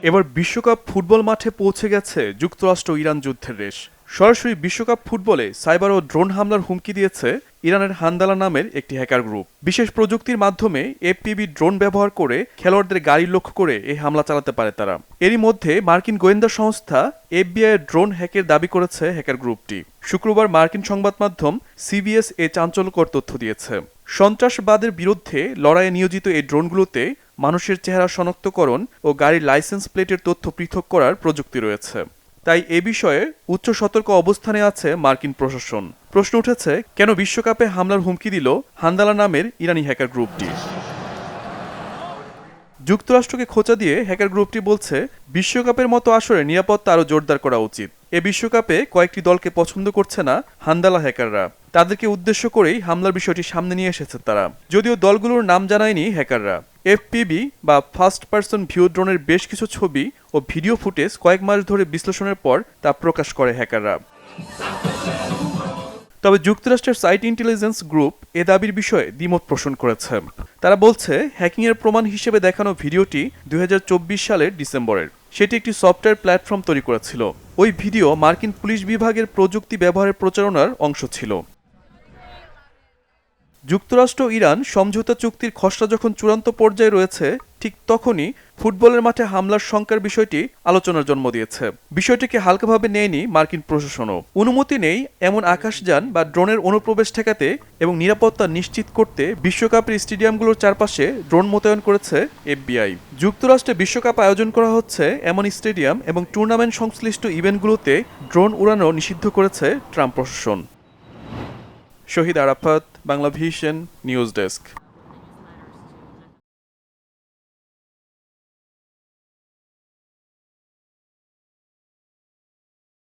এবার বিশ্বকাপ ফুটবল মাঠে পৌঁছে গেছে যুক্তরাষ্ট্র ইরান যুদ্ধের রেশ। সরাসরি বিশ্বকাপ ফুটবলে সাইবার ও ড্রোন হামলার হুমকি দিয়েছে ইরানের হান্দালা নামের একটি হ্যাকার গ্রুপ। বিশেষ প্রযুক্তির মাধ্যমে এফপিভি ড্রোন ব্যবহার করে খেলোয়াড়দের গাড়ি লক্ষ্য করে এই হামলা চালাতে পারে তারা। এরই মধ্যে মার্কিন গোয়েন্দা সংস্থা এফবিআই এর ড্রোন হ্যাকের দাবি করেছে হ্যাকার গ্রুপটি। শুক্রবার মার্কিন সংবাদ মাধ্যম সিবিএস এ চাঞ্চল্যকর তথ্য দিয়েছে। সন্ত্রাসবাদের বিরুদ্ধে লড়াইয়ে নিয়োজিত এই ড্রোনগুলোতে মানুষের চেহারা শনাক্তকরণ ও গাড়ির লাইসেন্স প্লেটের তথ্য পৃথক করার প্রযুক্তি রয়েছে। তাই এ বিষয়ে উচ্চ সতর্ক অবস্থানে আছে মার্কিন প্রশাসন। প্রশ্ন উঠেছে, কেন বিশ্বকাপে হামলার হুমকি দিল হান্দালা নামের ইরানি হ্যাকার গ্রুপটি? যুক্তরাষ্ট্রকে খোঁচা দিয়ে হ্যাকার গ্রুপটি বলছে, বিশ্বকাপের মতো আসরে নিরাপত্তা আরও জোরদার করা উচিত। এ বিশ্বকাপে কয়েকটি দলকে পছন্দ করছে না হান্দালা হ্যাকাররা। তাদেরকে উদ্দেশ্য করেই হামলার বিষয়টি সামনে নিয়ে এসেছে তারা। যদিও দলগুলোর নাম জানায়নি হ্যাকাররা। এফপিভি বা ফার্স্ট পারসন ভিউ ড্রোনের বেশ কিছু ছবি ও ভিডিও ফুটেজ কয়েক মাস ধরে বিশ্লেষণের পর তা প্রকাশ করে হ্যাকাররা। তবে যুক্তরাষ্ট্রের সাইট ইন্টেলিজেন্স গ্রুপ এ দাবির বিষয়ে দ্বিমত পোষণ করেছে। তারা বলছে, হ্যাকিংয়ের প্রমাণ হিসেবে দেখানো ভিডিওটি 2024 সালের ডিসেম্বরের। সেটি একটি সফটওয়্যার প্ল্যাটফর্ম তৈরি করেছিল। ওই ভিডিও মার্কিন পুলিশ বিভাগের প্রযুক্তি ব্যবহারের প্রচারণার অংশ ছিল। যুক্তরাষ্ট্র ইরান সমঝোতা চুক্তির খসড়া যখন চূড়ান্ত পর্যায়ে রয়েছে, ঠিক তখনই ফুটবলের মাঠে হামলার শঙ্কার বিষয়টি আলোচনার জন্ম দিয়েছে। বিষয়টিকে হালকাভাবে নেয়নি মার্কিন প্রশাসনও। অনুমতি নেই এমন আকাশযান বা ড্রোনের অনুপ্রবেশ ঠেকাতে এবং নিরাপত্তা নিশ্চিত করতে বিশ্বকাপের স্টেডিয়ামগুলোর চারপাশে ড্রোন মোতায়েন করেছে এফবিআই। যুক্তরাষ্ট্রে বিশ্বকাপ আয়োজন করা হচ্ছে এমন স্টেডিয়াম এবং টুর্নামেন্ট সংশ্লিষ্ট ইভেন্টগুলোতে ড্রোন উড়ানো নিষিদ্ধ করেছে ট্রাম্প প্রশাসন। Shahid Arafat, Bangla Vision, news desk.